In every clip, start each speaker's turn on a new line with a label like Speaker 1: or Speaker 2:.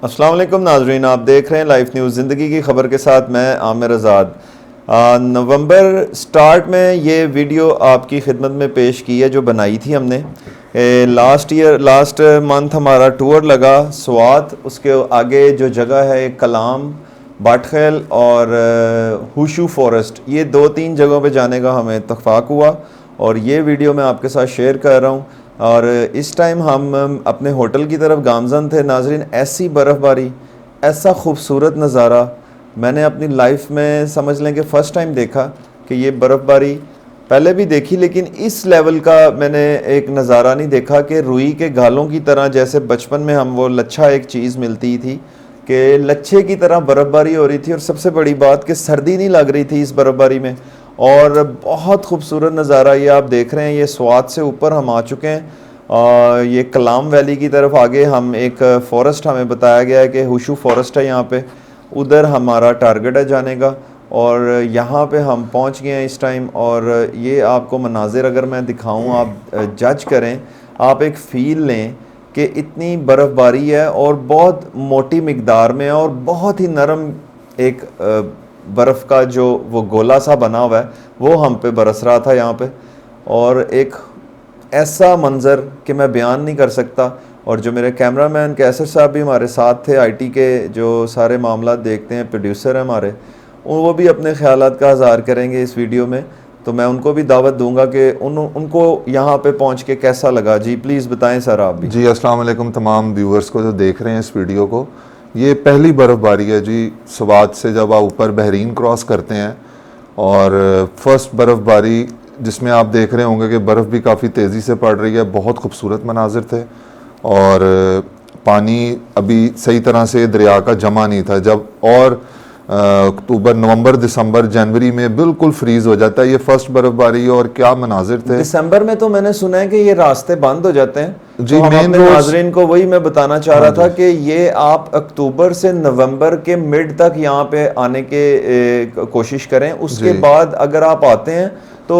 Speaker 1: अस्सलाम वालेकुम नाजरीन, आप देख रहे हैं लाइफ न्यूज़ ज़िंदगी की खबर के साथ मैं आमिर आज़ाद। नवंबर स्टार्ट में ये वीडियो आपकी खिदमत में पेश की है जो बनाई थी हमने। लास्ट मंथ हमारा टूर लगा स्वात, उसके आगे जो जगह है कलाम, बाटखेल और हुशू फॉरेस्ट, ये 2-3 जगहों पे जाने का हमें इत्तफाक हुआ और ये वीडियो मैं आपके साथ शेयर कर रहा हूँ। और इस टाइम हम अपने होटल की तरफ गामजन थे। नाजरीन, ऐसी बर्फ़बारी, ऐसा खूबसूरत नज़ारा मैंने अपनी लाइफ में समझ लें कि फ़र्स्ट टाइम देखा कि ये बर्फ़बारी पहले भी देखी लेकिन इस लेवल का मैंने एक नज़ारा नहीं देखा कि रुई के गालों की तरह, जैसे बचपन में हम वो लच्छा एक चीज़ मिलती थी कि लच्छे की तरह बर्फ़बारी हो रही थी। और सबसे बड़ी बात कि सर्दी नहीं लग रही थी इस बर्फ़बारी में और बहुत खूबसूरत नज़ारा ये आप देख रहे हैं। ये स्वात से ऊपर हम आ चुके हैं और ये कलाम वैली की तरफ आगे हम एक फ़ॉरेस्ट हमें बताया गया है कि हुशू फॉरेस्ट है यहाँ पे, उधर हमारा टारगेट है जाने का और यहाँ पे हम पहुँच गए हैं इस टाइम। और ये आपको मनाजिर अगर मैं दिखाऊँ, आप जज करें, आप एक फ़ील लें कि इतनी बर्फ़बारी है और बहुत मोटी मिकदार में और बहुत ही नरम एक बर्फ़ का जो वो गोला सा बना हुआ है वो हम पे बरस रहा था यहाँ पे। और एक ऐसा मंज़र कि मैं बयान नहीं कर सकता। और जो मेरे कैमरामैन कैसर साहब भी हमारे साथ थे, आईटी के जो सारे मामला देखते हैं, प्रोड्यूसर हैं हमारे, वो भी अपने ख़यालात का इज़हार करेंगे इस वीडियो में। तो मैं उनको भी दावत दूंगा कि उनको यहाँ पे पहुँच के कैसा लगा। जी प्लीज़ बताएं सर आप भी।
Speaker 2: जी अस्सलाम वालेकुम तमाम व्यूअर्स को जो देख रहे हैं इस वीडियो को। ये पहली बर्फ़बारी है जी स्वात से जब आप ऊपर बहरीन क्रॉस करते हैं और फर्स्ट बर्फ़बारी जिसमें आप देख रहे होंगे कि बर्फ़ भी काफ़ी तेज़ी से पड़ रही है। बहुत खूबसूरत मनाजिर थे और पानी अभी सही तरह से दरिया का जमा नहीं था। जब और अक्टूबर, नवंबर, दिसंबर, जनवरी में बिल्कुल फ्रीज हो जाता है। ये फर्स्ट बर्फबारी और क्या मनाजिर थे।
Speaker 1: दिसंबर में तो मैंने सुना है कि ये रास्ते बंद हो जाते हैं
Speaker 2: जी।
Speaker 1: तो हम
Speaker 2: मेन
Speaker 1: अपने नाजरीन को वही मैं बताना चाह रहा था कि ये आप अक्टूबर से नवंबर के मिड तक यहाँ पे आने के कोशिश करें। उसके बाद अगर आप आते हैं तो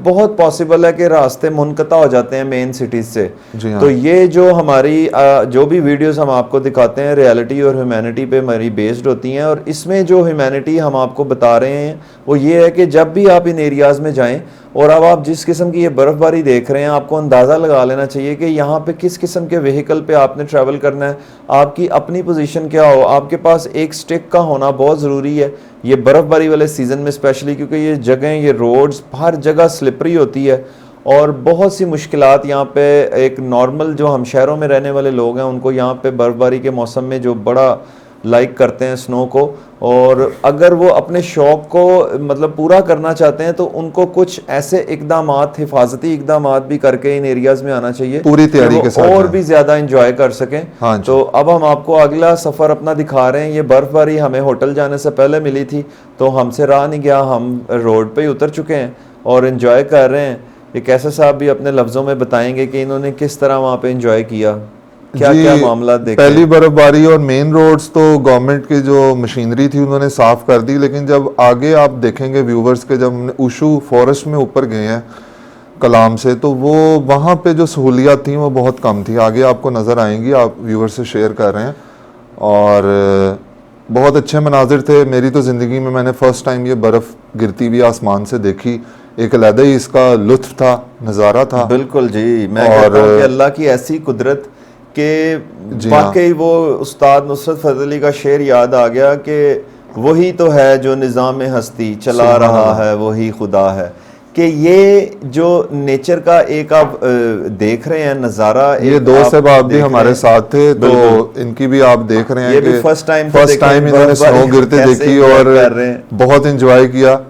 Speaker 1: बहुत पॉसिबल है कि रास्ते मुनक़ता हो जाते हैं मेन सिटीज़ से।
Speaker 2: हाँ।
Speaker 1: तो ये जो हमारी जो भी वीडियोस हम आपको दिखाते हैं रियलिटी और ह्यूमैनिटी पे हमारी बेस्ड होती हैं। और इसमें जो ह्यूमैनिटी हम आपको बता रहे हैं वो ये है कि जब भी आप इन एरियाज़ में जाएं और अब आप जिस किस्म की ये बर्फ़बारी देख रहे हैं, आपको अंदाज़ा लगा लेना चाहिए कि यहाँ पे किस किस्म के व्हीकल पे आपने ट्रैवल करना है, आपकी अपनी पोजीशन क्या हो। आपके पास एक स्टिक का होना बहुत ज़रूरी है ये बर्फ़बारी वाले सीज़न में स्पेशली, क्योंकि ये जगह, ये रोड्स हर जगह स्लिपरी होती है और बहुत सी मुश्किलात यहाँ पे एक नॉर्मल जो हम शहरों में रहने वाले लोग हैं उनको यहाँ पे बर्फ़बारी के मौसम में जो बड़ा लाइक करते हैं स्नो को, और अगर वो अपने शौक़ को मतलब पूरा करना चाहते हैं तो उनको कुछ ऐसे इकदामात, हिफाजती इकदामात भी करके इन एरियाज़ में आना चाहिए
Speaker 2: पूरी तैयारी के साथ
Speaker 1: और भी ज़्यादा इंजॉय कर सकें।
Speaker 2: हाँ।
Speaker 1: तो अब हम आपको अगला सफ़र अपना दिखा रहे हैं। ये बर्फ़बारी हमें होटल जाने से पहले मिली थी तो हमसे रहा नहीं गया, हम रोड पर ही उतर चुके हैं और इंजॉय कर रहे हैं। ये कैसर साहब भी अपने लफ्ज़ों में बताएंगे कि इन्होंने किस तरह वहाँ पे इंजॉय किया, क्या क्या मामला देखे।
Speaker 2: पहली बर्फबारी और मेन रोड्स तो गवर्नमेंट की जो मशीनरी थी उन्होंने साफ कर दी, लेकिन जब आगे आप देखेंगे व्यूवर्स के, जब हमने उशू फॉरेस्ट में ऊपर गए हैं कलाम से, तो वो वहाँ पे जो सहूलियात थी वो बहुत कम थी। आगे आपको नज़र आएंगी, आप व्यूवर्स से शेयर कर रहे हैं। और बहुत अच्छे मनाजिर थे। मेरी तो ज़िंदगी में मैंने फ़र्स्ट टाइम ये बर्फ़ गिरती हुई आसमान से देखी। एक अलग ही इसका लुत्फ़ था, नज़ारा था।
Speaker 1: बिल्कुल जी, मैं कहता हूं कि अल्लाह की ऐसी कुदरत के वाकई वो उस्ताद नुसरत फतेह अली का शेर याद आ गया कि वही तो है जो निज़ाम हस्ती चला रहा है, वही खुदा है। कि ये जो नेचर का एक आप देख रहे हैं नज़ारा,
Speaker 2: ये दो साहब आप भी हमारे साथ थे तो इनकी भी आप देख रहे हैं।
Speaker 1: ये भी फर्स्ट
Speaker 2: टाइम इन्होंने स्नो गिरते देखी और बहुत इंजॉय किया।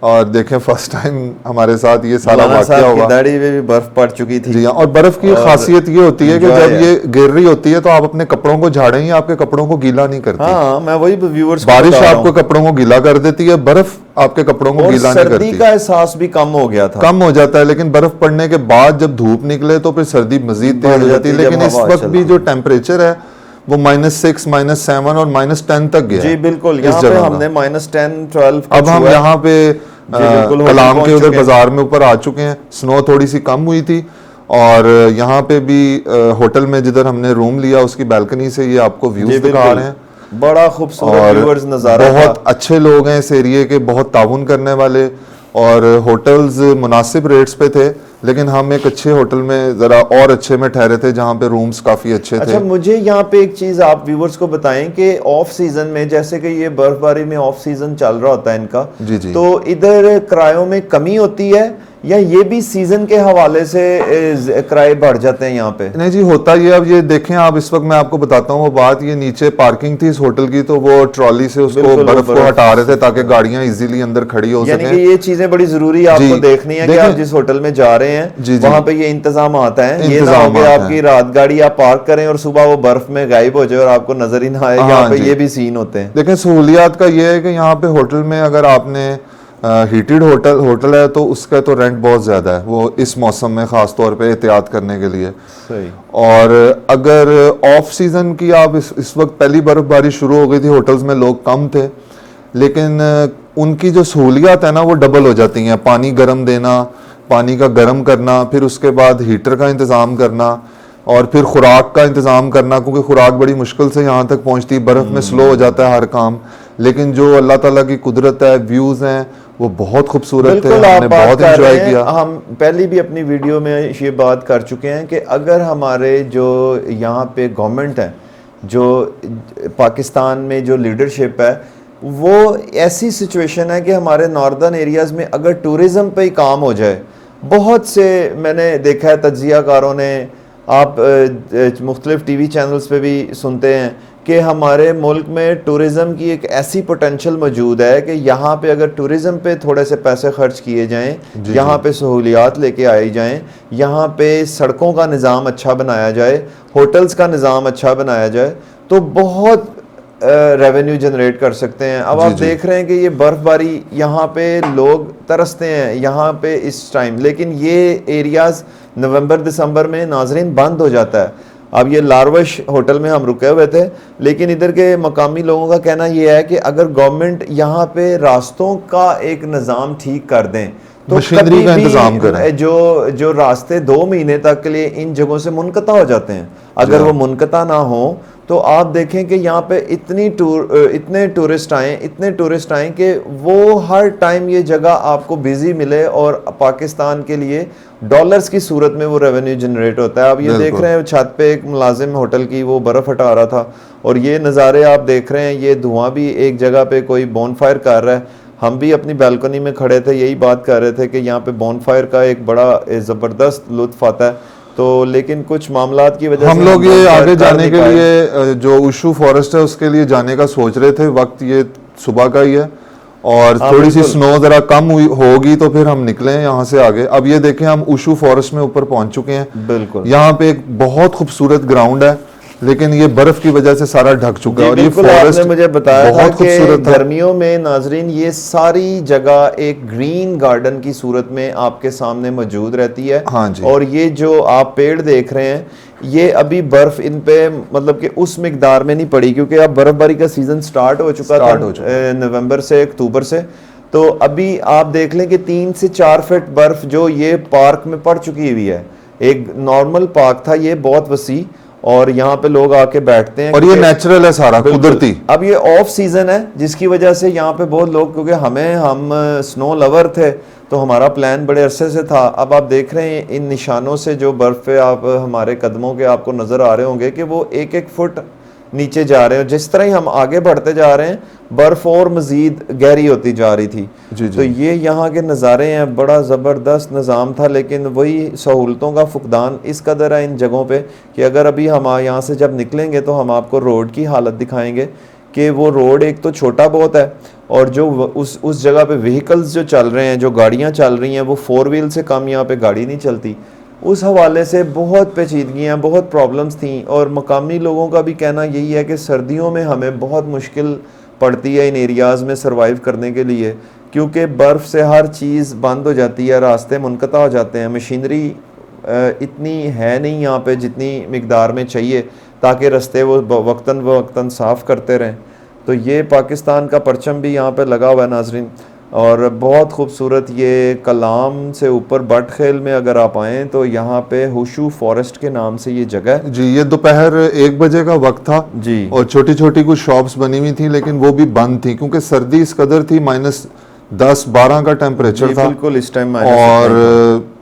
Speaker 2: और देखें फर्स्ट टाइम हमारे साथ ये सारा वाक़या हुआ।
Speaker 1: दाढ़ी में भी बर्फ पड़ चुकी थी।
Speaker 2: जी हाँ। और बर्फ की खासियत ये होती है कि जब ये गिर रही होती है तो आप अपने कपड़ों को झाड़ें ही आपके कपड़ों को गीला नहीं करती।
Speaker 1: हाँ, मैं वही व्यूअर्स,
Speaker 2: बारिश आपको कपड़ों को गीला कर देती है, बर्फ आपके कपड़ों को गीला नहीं करती।
Speaker 1: सर्दी का एहसास भी कम हो गया था,
Speaker 2: कम हो जाता है। लेकिन बर्फ पड़ने के बाद जब धूप निकले तो फिर सर्दी मजीद तेज हो जाती है। लेकिन इस वक्त भी जो टेम्परेचर है वो -6, -7 और -10 तक गया।
Speaker 1: जी बिल्कुल, यहाँ पे हमने -10, 12।
Speaker 2: अब हम यहाँ पे कलाम के उधर बाजार में ऊपर आ चुके हैं। स्नो थोड़ी सी कम हुई थी और यहाँ पे भी होटल में जिधर हमने रूम लिया उसकी बालकनी से ये आपको व्यूज दिखा रहे हैं।
Speaker 1: बड़ा खूबसूरत
Speaker 2: और
Speaker 1: व्यूअर्स नज़ारा
Speaker 2: बहुत अच्छे लोग हैं इस एरिए के, बहुत ताउन करने वाले, और होटल्स मुनासिब रेट्स पे थे, लेकिन हम एक अच्छे होटल में ज़रा और अच्छे में ठहरे थे जहाँ पे रूम्स काफ़ी अच्छे थे।
Speaker 1: अच्छा, मुझे यहाँ पे एक चीज़ आप व्यूवर्स को बताएं कि ऑफ सीजन में, जैसे कि ये बर्फबारी में ऑफ सीजन चल रहा होता है इनका,
Speaker 2: जी जी।
Speaker 1: तो इधर किरायों में कमी होती है या ये भी सीजन के हवाले से किराए बढ़ जाते हैं यहाँ पे?
Speaker 2: नहीं जी, होता ये, अब ये देखें आप, इस वक्त मैं आपको बताता हूँ वो बात, ये नीचे पार्किंग थी इस होटल की, तो वो ट्रॉली से उसको बर्फ को हटा रहे थे ताकि गाड़ियां इजीली अंदर खड़ी हो
Speaker 1: यानी
Speaker 2: सकें।
Speaker 1: कि ये चीजें बड़ी जरूरी आपको देखनी है कि आप जिस होटल में जा रहे हैं वहां पे ये इंतजाम आता है। ये ना हो कि आपकी रात गाड़ी आप पार्क करें और सुबह वो बर्फ में गायब हो जाए और आपको नजर ही ना आए। यहाँ पे ये भी सीन होते हैं।
Speaker 2: देखें, सहूलियात का ये है कि यहाँ पे होटल में अगर आपने हीटेड होटल है तो उसका तो रेंट बहुत ज़्यादा है, वो इस मौसम में ख़ास तौर पे एहतियात करने के लिए।
Speaker 1: सही।
Speaker 2: और अगर ऑफ सीज़न की आप इस वक्त पहली बर्फबारी शुरू हो गई थी, होटल्स में लोग कम थे, लेकिन उनकी जो सहूलियात है ना वो डबल हो जाती हैं। पानी गर्म देना, पानी का गर्म करना, फिर उसके बाद हीटर का इंतज़ाम करना, और फिर खुराक का इंतज़ाम करना, क्योंकि खुराक बड़ी मुश्किल से यहाँ तक पहुँचती, बर्फ़ में स्लो हो जाता है हर काम। लेकिन जो अल्लाह ताला की कुदरत है, व्यूज़ हैं वो बहुत खूबसूरत थे, हमने बहुत एंजॉय किया।
Speaker 1: हम पहले भी अपनी वीडियो में ये बात कर चुके हैं कि अगर हमारे जो यहाँ पे गवर्नमेंट है, जो पाकिस्तान में जो लीडरशिप है, वो ऐसी सिचुएशन है कि हमारे नॉर्दर्न एरियाज़ में अगर टूरिज़म पे ही काम हो जाए, बहुत से मैंने देखा है तज्जियाकारों ने, आप मुख्तलिफ टीवी चैनल्स पे भी सुनते हैं कि हमारे मुल्क में टूरिज़म की एक ऐसी पोटेंशियल मौजूद है कि यहाँ पे अगर टूरिज़म पे थोड़े से पैसे खर्च किए जाएं, यहाँ पे सहूलियात लेके आई जाएं, यहाँ पे सड़कों का निज़ाम अच्छा बनाया जाए, होटल्स का निज़ाम अच्छा बनाया जाए, तो बहुत रेवेन्यू जनरेट कर सकते हैं। अब आप देख रहे हैं कि ये बर्फबारी, यहाँ पे लोग तरसते हैं यहाँ पे इस टाइम, लेकिन ये एरियाज़ नवंबर दिसंबर में नाजरीन बंद हो जाता है। अब ये लारवश होटल में हम रुके हुए थे, लेकिन इधर के मकामी लोगों का कहना ये है कि अगर गवर्नमेंट यहाँ पे रास्तों का एक निज़ाम ठीक कर दें तो
Speaker 2: मशीनरी का इंतजाम करें।
Speaker 1: जो रास्ते 2 महीने तक के लिए इन जगहों से मुनक़ता हो जाते हैं, अगर वो मुनक़ता ना हो तो आप देखें कि यहाँ पे इतने टूरिस्ट आए कि वो हर टाइम ये जगह आपको बिजी मिले और पाकिस्तान के लिए डॉलर्स की सूरत में वो रेवेन्यू जनरेट होता है। अब ये देख रहे हैं छत पे एक मुलाजिम होटल की वो बर्फ़ हटा रहा था, और ये नज़ारे आप देख रहे हैं, ये धुआं भी एक जगह पे कोई बॉनफायर कर रहा है। हम भी अपनी बालकनी में खड़े थे, यही बात कर रहे थे कि यहाँ पे बॉनफायर का एक बड़ा ज़बरदस्त लुत्फ़ आता है, तो लेकिन कुछ मामलात की वजह से
Speaker 2: हम लोग ये आगे जाने के लिए जो उशू फॉरेस्ट है उसके लिए जाने का सोच रहे थे। वक्त ये सुबह का ही है और थोड़ी सी स्नो जरा कम हुई होगी तो फिर हम निकले यहाँ से आगे। अब ये देखें, हम उशू फॉरेस्ट में ऊपर पहुंच चुके हैं।
Speaker 1: बिल्कुल,
Speaker 2: यहाँ पे एक बहुत खूबसूरत ग्राउंड है, लेकिन ये बर्फ की वजह से सारा ढक चुका है। और ये फॉरेस्ट
Speaker 1: मुझे बताया
Speaker 2: बहुत खूबसूरत है।
Speaker 1: गर्मियों में नाजरीन ये सारी जगह एक ग्रीन गार्डन की सूरत में आपके सामने मौजूद रहती है।
Speaker 2: हाँ जी।
Speaker 1: और ये जो आप पेड़ देख रहे हैं, ये अभी बर्फ इन पे मतलब कि उस मिकदार में नहीं पड़ी, क्योंकि अब बर्फबारी का सीजन स्टार्ट हो चुका था नवंबर से अक्टूबर से। तो अभी आप देख लें कि 3 से 4 फीट बर्फ जो ये पार्क में पड़ चुकी हुई है। एक नॉर्मल पार्क था ये, बहुत वसी, और यहाँ पे लोग आके बैठते हैं
Speaker 2: और ये नेचुरल है सारा, कुदरती।
Speaker 1: अब ये ऑफ सीजन है जिसकी वजह से यहाँ पे बहुत लोग, क्योंकि हम स्नो लवर थे तो हमारा प्लान बड़े अरसे से था। अब आप देख रहे हैं इन निशानों से जो बर्फ पे आप हमारे कदमों के आपको नजर आ रहे होंगे कि वो 1-1 फुट नीचे जा रहे हैं। जिस तरह ही हम आगे बढ़ते जा रहे हैं बर्फ और मजीद गहरी होती जा रही थी। तो ये यहाँ के नज़ारे हैं, बड़ा ज़बरदस्त निज़ाम था, लेकिन वही सहूलतों का फुकदान इस कदर है इन जगहों पे कि अगर अभी हम यहाँ से जब निकलेंगे तो हम आपको रोड की हालत दिखाएंगे कि वो रोड एक तो छोटा बहुत है, और जो उस जगह पे व्हीकल्स जो चल रहे हैं, जो गाड़ियाँ चल रही हैं, वो 4 व्हील से कम यहाँ पे गाड़ी नहीं चलती। उस हवाले से बहुत पेचीदगियाँ, बहुत प्रॉब्लम्स थी। और मकामी लोगों का भी कहना यही है कि सर्दियों में हमें बहुत मुश्किल पड़ती है इन एरियाज़ में सरवाइव करने के लिए, क्योंकि बर्फ़ से हर चीज़ बंद हो जाती है, रास्ते मुनक़ता हो जाते हैं, मशीनरी इतनी है नहीं यहाँ पे जितनी मिकदार में चाहिए ताकि रास्ते वो वक्तन साफ़ करते रहें। तो ये पाकिस्तान का परचम भी यहाँ पे लगा हुआ है नाजरीन। और बहुत खूबसूरत ये कलाम से ऊपर बटखेल में अगर आप आएँ तो यहाँ पे हुशू फॉरेस्ट के नाम से ये जगह है
Speaker 2: जी। ये दोपहर 1 बजे का वक्त था
Speaker 1: जी।
Speaker 2: और छोटी छोटी कुछ शॉप्स बनी हुई थी, लेकिन वो भी बंद थी क्योंकि सर्दी इस कदर थी, -10-12 का टेम्परेचर था।
Speaker 1: बिल्कुल इस टाइम
Speaker 2: और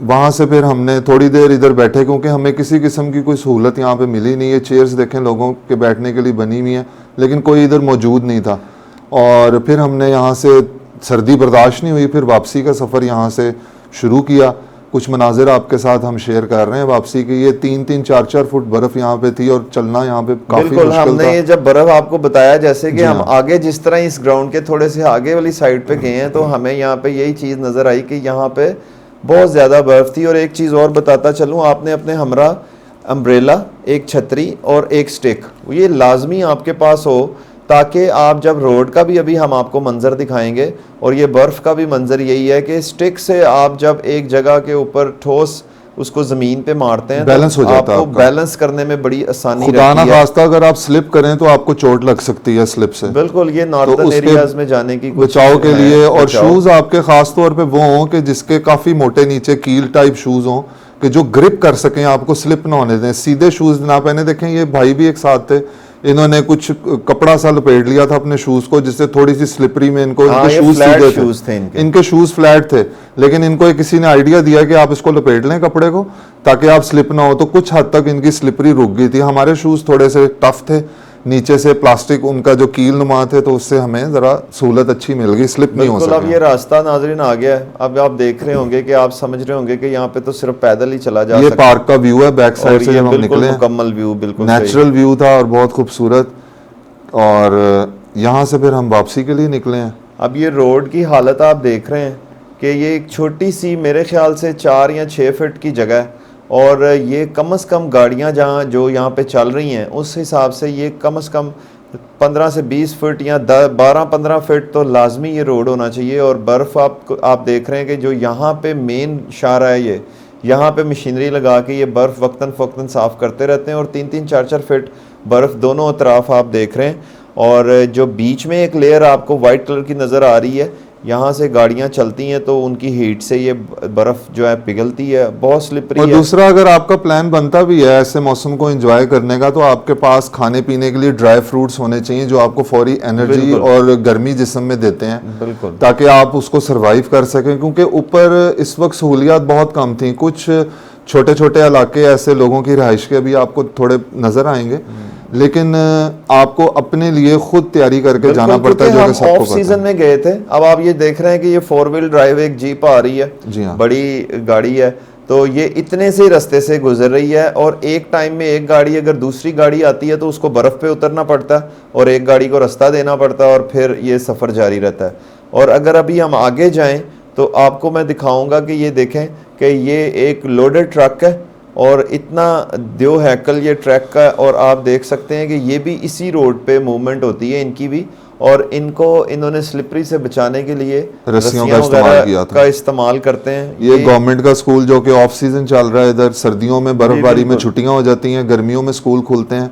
Speaker 2: वहाँ से फिर हमने थोड़ी देर इधर बैठे क्योंकि हमें किसी किस्म की कोई सहूलत यहाँ पे मिली नहीं है। चेयर्स देखें लोगों के बैठने के लिए बनी हुई हैं, लेकिन कोई इधर मौजूद नहीं था। और फिर हमने यहाँ से, सर्दी बर्दाश्त नहीं हुई, फिर वापसी का सफ़र यहाँ से शुरू किया। कुछ मनाजिर आपके साथ हम शेयर कर रहे हैं वापसी के। ये 3-3, 4-4 फुट बर्फ यहाँ पे थी और चलना यहाँ पे काफी
Speaker 1: बिल्कुल हमने
Speaker 2: था।
Speaker 1: ये जब बर्फ आपको बताया, जैसे कि हम आगे जिस तरह इस ग्राउंड के थोड़े से आगे वाली साइड पे गए हैं तो हमें यहाँ पे यही चीज़ नज़र आई कि यहाँ पे बहुत ज़्यादा बर्फ थी। और एक चीज़ और बताता चलूँ, आपने अपने हमरा अम्ब्रेला, एक छतरी और एक स्टिक, ये लाजमी आपके पास हो, ताकि आप जब रोड का भी अभी हम आपको मंजर दिखाएंगे और ये बर्फ़ का भी मंजर यही है कि स्टिक से आप जब एक जगह के ऊपर ठोस उसको ज़मीन पे मारते हैं
Speaker 2: बैलेंस
Speaker 1: तो
Speaker 2: हो जाता है
Speaker 1: आपको
Speaker 2: आपका।
Speaker 1: बैलेंस करने में बड़ी आसानी
Speaker 2: खुदा ना
Speaker 1: रहती है।
Speaker 2: खास्ता अगर आप स्लिप करें तो आपको चोट लग सकती है स्लिप से।
Speaker 1: बिल्कुल, ये नॉर्थर्न
Speaker 2: उसके
Speaker 1: एरियाज में जाने की कुछ
Speaker 2: बचाव के
Speaker 1: है,
Speaker 2: लिए। और
Speaker 1: बचाव।
Speaker 2: शूज आपके खास तौर पे वो हों कि जिसके काफी मोटे नीचे कील टाइप शूज हों कि जो ग्रिप कर सकें, आपको स्लिप ना होने दें। सीधे शूज ना पहने। देखें ये भाई भी एक साथ थे, इन्होंने कुछ कपड़ा सा लपेट लिया था अपने शूज को, जिससे थोड़ी सी स्लिपरी में इनको, इनके शूज सीधे थे, इनके शूज फ्लैट थे, लेकिन इनको किसी ने आइडिया दिया कि आप इसको लपेट लें कपड़े को ताकि आप स्लिप ना हो। तो कुछ हद तक इनकी स्लिपरी रुक गई थी। हमारे शूज थोड़े से टफ थे, नीचे से प्लास्टिक उनका जो कील नुमा थे, तो उससे हमें जरा सहूलत अच्छी मिल गई, स्लिप नहीं हो
Speaker 1: बिल्कुल। अब
Speaker 2: सका।
Speaker 1: ये रास्ता नाजरीन आ गया है। अब आप देख रहे होंगे कि आप समझ रहे होंगे कि यहाँ पे तो सिर्फ पैदल ही चला जा
Speaker 2: ये
Speaker 1: सकता
Speaker 2: पार्क का व्यू है, बैक साइड से जब हम निकले,
Speaker 1: मुकम्मल व्यू, बिल्कुल
Speaker 2: नेचुरल व्यू था और बहुत खूबसूरत। और यहाँ से फिर हम वापसी के लिए निकले हैं।
Speaker 1: अब ये रोड की हालत आप देख रहे हैं कि ये एक छोटी सी, मेरे ख्याल से 4 या 6 फीट की जगह है और ये कम से कम गाड़ियाँ जहाँ जो यहाँ पे चल रही हैं उस हिसाब से ये कम से कम 15 से 20 फीट या 12-15 फीट तो लाजमी ये रोड होना चाहिए। और बर्फ़ आप देख रहे हैं कि जो यहाँ पे मेन शारा है, ये यहाँ पे मशीनरी लगा के ये बर्फ़ वक्तन फ़वक्तन साफ़ करते रहते हैं और 3-3, 4-4 फीट बर्फ़ दोनों तरफ आप देख रहे हैं। और जो बीच में एक लेयर आपको वाइट कलर की नज़र आ रही है, यहाँ से गाड़ियाँ चलती हैं तो उनकी हीट से ये बर्फ़ जो है पिघलती है, बहुत स्लिपरी है।
Speaker 2: और दूसरा, अगर आपका प्लान बनता भी है ऐसे मौसम को एंजॉय करने का, तो आपके पास खाने पीने के लिए ड्राई फ्रूट्स होने चाहिए जो आपको फौरी एनर्जी और गर्मी जिस्म में देते हैं,
Speaker 1: बिल्कुल,
Speaker 2: ताकि आप उसको सरवाइव कर सकें। क्योंकि ऊपर इस वक्त सहूलियात बहुत कम थी। कुछ छोटे छोटे इलाके ऐसे लोगों की रिहाइश के अभी आपको थोड़े नजर आएंगे, लेकिन आपको अपने लिए खुद तैयारी करके जाना पड़ता है, जो कि सबको
Speaker 1: ऑफ सीजन में गए थे। अब आप ये देख रहे हैं कि ये 4 व्हील ड्राइव एक जीप आ रही है,
Speaker 2: जी हाँ,
Speaker 1: बड़ी गाड़ी है, तो ये इतने से रास्ते से गुजर रही है और एक टाइम में एक गाड़ी, अगर दूसरी गाड़ी आती है तो उसको बर्फ़ पे उतरना पड़ता है और एक गाड़ी को रास्ता देना पड़ता है और फिर ये सफ़र जारी रहता है। और अगर अभी हम आगे जाएं तो आपको मैं दिखाऊंगा कि ये देखें कि ये एक लोडेड ट्रक है और इतना दो हैकल ये ट्रक का, और आप देख सकते हैं कि ये भी इसी रोड पे मूवमेंट होती है इनकी भी, और इनको इन्होंने स्लिपरी से बचाने के लिए
Speaker 2: रस्सियों का इस्तेमाल किया था,
Speaker 1: का इस्तेमाल करते हैं।
Speaker 2: ये गवर्नमेंट का स्कूल जो कि ऑफ सीजन चल रहा है, इधर सर्दियों में बर्फबारी में छुट्टियां हो जाती हैं, गर्मियों में स्कूल खुलते हैं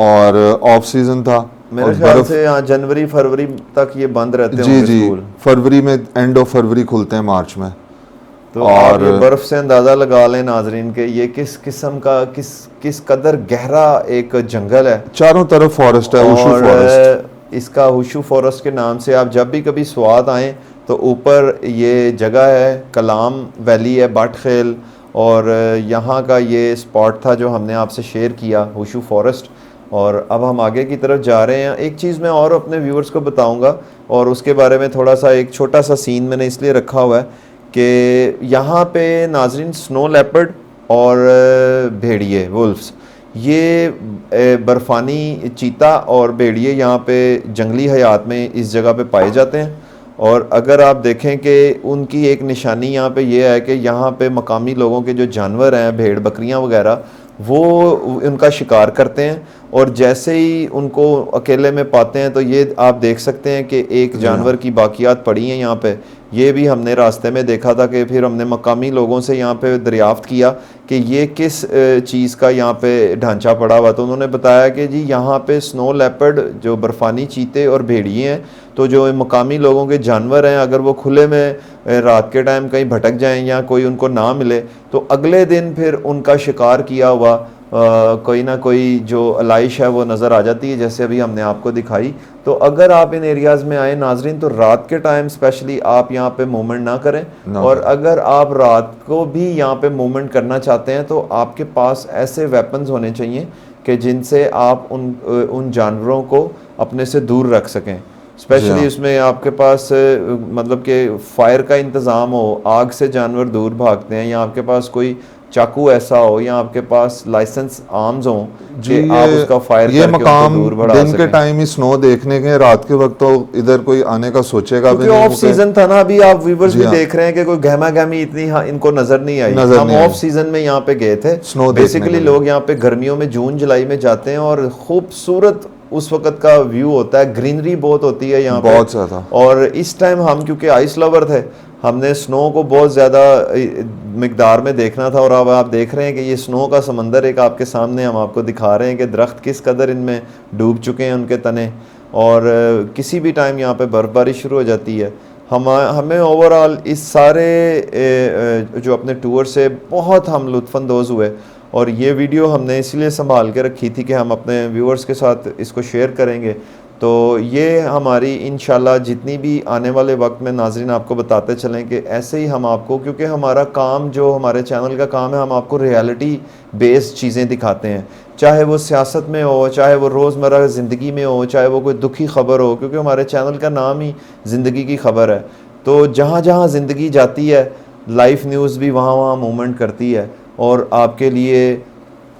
Speaker 2: और ऑफ सीजन था
Speaker 1: मेरे ख्याल से यहाँ जनवरी फरवरी तक ये बंद रहते हैं स्कूल।
Speaker 2: फरवरी में, एंड ऑफ फरवरी खुलते हैं, मार्च में।
Speaker 1: तो और ये बर्फ से अंदाजा लगा लें नाजरीन के ये किस किस्म का, किस कदर गहरा एक जंगल है।
Speaker 2: चारों तरफ फॉरेस्ट है, हुशू फॉरेस्ट।
Speaker 1: इसका हुशू फॉरेस्ट के नाम से आप जब भी कभी स्वाद आए तो ऊपर ये जगह है, कलाम वैली है, बटखेल, और यहाँ का ये स्पॉट था जो हमने आपसे शेयर किया, हुशू फॉरेस्ट। और अब हम आगे की तरफ जा रहे हैं। एक चीज़ मैं और अपने व्यूअर्स को बताऊंगा और उसके बारे में थोड़ा सा एक छोटा सा सीन मैंने इसलिए रखा हुआ है कि यहाँ पे नाजरीन स्नो लेपर्ड और भेड़िए, वुल्फ्स, ये बर्फ़ानी चीता और भेड़िए यहाँ पे जंगली हयात में इस जगह पे पाए जाते हैं। और अगर आप देखें कि उनकी एक निशानी यहाँ पे ये है कि यहाँ पे मकामी लोगों के जो जानवर हैं, भेड़ बकरियाँ वगैरह, वो उनका शिकार करते हैं और जैसे ही उनको अकेले में पाते हैं तो ये आप देख सकते हैं कि एक जानवर की बाकियात पड़ी हैं यहाँ पे। ये भी हमने रास्ते में देखा था कि फिर हमने मकामी लोगों से यहाँ पे दरियाफ्त किया कि ये किस चीज़ का यहाँ पे ढांचा पड़ा हुआ। तो उन्होंने बताया कि जी यहाँ पे स्नो लेपर्ड जो बर्फ़ानी चीते और भेड़िए हैं, तो जो मकामी लोगों के जानवर हैं, अगर वो खुले में रात के टाइम कहीं भटक जाएं या कोई उनको ना मिले तो अगले दिन फिर उनका शिकार किया हुआ कोई ना कोई जो अलाइश है वो नज़र आ जाती है, जैसे अभी हमने आपको दिखाई। तो अगर आप इन एरियाज़ में आए नाजरीन, तो रात के टाइम स्पेशली आप यहाँ पे मूवमेंट ना करें। और अगर आप रात को भी यहाँ पे मूवमेंट करना चाहते हैं तो आपके पास ऐसे वेपन्स होने चाहिए कि जिनसे आप उन जानवरों को अपने से दूर रख सकें। स्पेशली उसमें आपके पास मतलब कि फायर का इंतज़ाम हो, आग से जानवर दूर भागते हैं, या आपके पास कोई चाकू ऐसा हो, या आपके पास लाइसेंस आर्म्स हो
Speaker 2: जी।
Speaker 1: आप उसका फायर
Speaker 2: ये
Speaker 1: करके
Speaker 2: मकाम
Speaker 1: दूर बढ़ा
Speaker 2: दिन के
Speaker 1: सकें।
Speaker 2: टाइम ही स्नो देखने के, रात के वक्त तो इधर कोई आने का सोचेगा भी
Speaker 1: क्योंकि
Speaker 2: नहीं।
Speaker 1: ऑफ सीजन था ना, अभी आप व्यूवर्स भी
Speaker 2: हाँ।
Speaker 1: देख रहे हैं कि कोई गहमा गहमी इतनी इनको नजर नहीं आई। हम ऑफ सीजन में यहाँ पे गए थे।
Speaker 2: स्नो
Speaker 1: बेसिकली लोग यहाँ पे गर्मियों में जून जुलाई में जाते हैं और खूबसूरत उस वक्त का व्यू होता है, ग्रीनरी बहुत होती है यहाँ पे
Speaker 2: बहुत ज़्यादा।
Speaker 1: और इस टाइम हम क्योंकि आइस लवर थे, हमने स्नो को बहुत ज़्यादा मिकदार में देखना था। और अब आप देख रहे हैं कि ये स्नो का समंदर एक आपके सामने हम आपको दिखा रहे हैं कि दरख्त किस कदर इनमें डूब चुके हैं, उनके तने, और किसी भी टाइम यहाँ पे बर्फ़बारी शुरू हो जाती है। हमें ओवरऑल इस सारे जो अपने टूर से बहुत हम लुत्फ़अंदोज़ हुए, और ये वीडियो हमने इसलिए संभाल के रखी थी कि हम अपने व्यूअर्स के साथ इसको शेयर करेंगे। तो ये हमारी इंशाल्लाह जितनी भी आने वाले वक्त में नाजरीन आपको बताते चलें कि ऐसे ही हम आपको, क्योंकि हमारा काम जो हमारे चैनल का काम है, हम आपको रियलिटी बेस्ड चीज़ें दिखाते हैं, चाहे वो सियासत में हो, चाहे वो रोज़मर्रा ज़िंदगी में हो, चाहे वो कोई दुखी ख़बर हो, क्योंकि हमारे चैनल का नाम ही ज़िंदगी की ख़बर है। तो जहाँ जहाँ ज़िंदगी जाती है, लाइफ न्यूज़ भी वहाँ वहाँ मूवमेंट करती है, और आपके लिए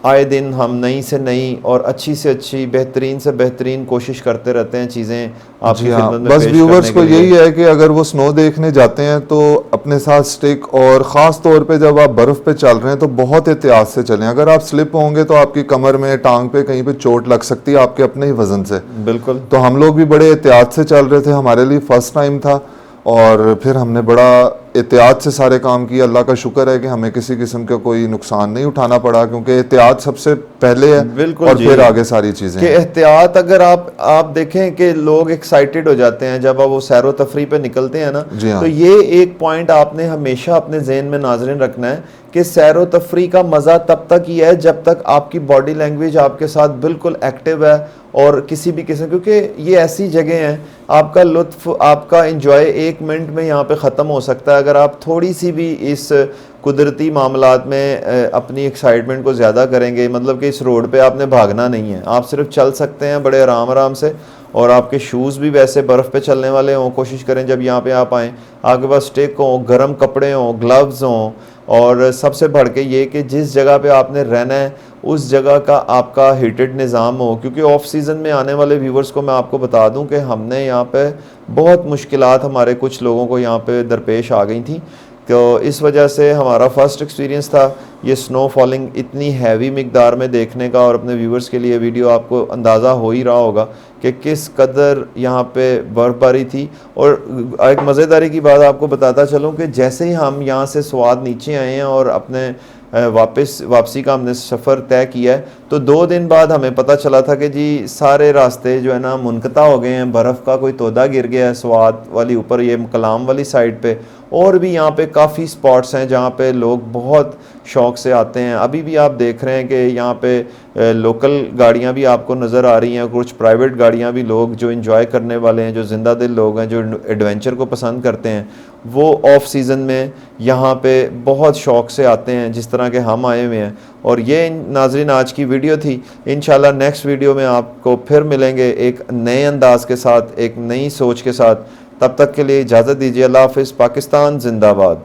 Speaker 1: आए दिन हम नई से नई और अच्छी से अच्छी, बेहतरीन से बेहतरीन कोशिश करते रहते हैं चीज़ें आपकी खिदमत में
Speaker 2: बस
Speaker 1: पेश
Speaker 2: व्यूवर्स
Speaker 1: करने
Speaker 2: को
Speaker 1: के लिए।
Speaker 2: यही है कि अगर वो स्नो देखने जाते हैं तो अपने साथ स्टिक, और ख़ास तौर पे जब आप बर्फ़ पे चल रहे हैं तो बहुत एहतियात से चलें। अगर आप स्लिप होंगे तो आपकी कमर में, टांग पे कहीं पे चोट लग सकती है आपके अपने ही वज़न से।
Speaker 1: बिल्कुल।
Speaker 2: तो हम लोग भी बड़े एहतियात से चल रहे थे, हमारे लिए फ़र्स्ट टाइम था, और फिर हमने बड़ा एहतियात से सारे काम किए। अल्लाह का शुक्र है कि हमें किसी किस्म का कोई नुकसान नहीं उठाना पड़ा, क्योंकि एहतियात सबसे पहले है
Speaker 1: बिल्कुल
Speaker 2: और
Speaker 1: जी।
Speaker 2: फिर आगे सारी चीज़ें
Speaker 1: कि एहतियात, अगर आप देखें कि लोग एक्साइटेड हो जाते हैं जब आप वो सैरो तफरी पे निकलते हैं ना,
Speaker 2: हाँ।
Speaker 1: तो ये एक पॉइंट आपने हमेशा अपने जहन में नाजरीन रखना है कि सैरो तफरी का मज़ा तब तक ही है जब तक आपकी बॉडी लैंग्वेज आपके साथ बिल्कुल एक्टिव है, और किसी भी किस्म, क्योंकि ये ऐसी जगह हैं, आपका लुत्फ, आपका इंजॉय 1 मिनट में यहाँ पे ख़त्म हो सकता है अगर आप थोड़ी सी भी इस कुदरती मामलात में अपनी एक्साइटमेंट को ज़्यादा करेंगे। मतलब कि इस रोड पे आपने भागना नहीं है, आप सिर्फ चल सकते हैं बड़े आराम आराम से, और आपके शूज़ भी वैसे बर्फ़ पे चलने वाले हों। कोशिश करें जब यहाँ पे आप आएँ, आपके पास स्टिक हो, गर्म कपड़े हों, ग्लव्स हों, और सबसे बढ़ के ये कि जिस जगह पे आपने रहना है उस जगह का आपका हीटेड निज़ाम हो। क्योंकि ऑफ सीज़न में आने वाले व्यूवर्स को मैं आपको बता दूं कि हमने यहाँ पे बहुत मुश्किलात हमारे कुछ लोगों को यहाँ पे दरपेश आ गई थी। तो इस वजह से हमारा फर्स्ट एक्सपीरियंस था ये स्नो फॉलिंग इतनी हैवी मिकदार में देखने का, और अपने व्यूवर्स के लिए वीडियो आपको अंदाज़ा हो ही रहा होगा कि किस कदर यहाँ पे बर्फ़बारी थी। और एक मज़ेदारी की बात आपको बताता चलूँ कि जैसे ही हम यहाँ से स्वाद नीचे आए हैं और अपने वापसी का हमने सफ़र तय किया है, तो 2 दिन बाद हमें पता चला था कि जी सारे रास्ते जो है ना मुनक़ता हो गए हैं, बर्फ़ का कोई तोदा गिर गया है स्वाद वाली ऊपर, ये कलाम वाली साइड पे, और भी यहाँ पे काफ़ी स्पॉट्स हैं जहाँ पे लोग बहुत शौक़ से आते हैं। अभी भी आप देख रहे हैं कि यहाँ पे लोकल गाड़ियाँ भी आपको नज़र आ रही हैं, कुछ प्राइवेट गाड़ियाँ भी, लोग जो एंजॉय करने वाले हैं, जो ज़िंदा दिल लोग हैं, जो एडवेंचर को पसंद करते हैं, वो ऑफ सीज़न में यहाँ पे बहुत शौक़ से आते हैं जिस तरह के हम आए हुए हैं। और ये नाजरीन आज की वीडियो थी। इंशाल्लाह नेक्स्ट वीडियो में आपको फिर मिलेंगे एक नए अंदाज के साथ, एक नई सोच के साथ। तब तक के लिए इजाज़त दीजिए। अल्लाह हाफ़िज़। पाकिस्तान जिंदाबाद।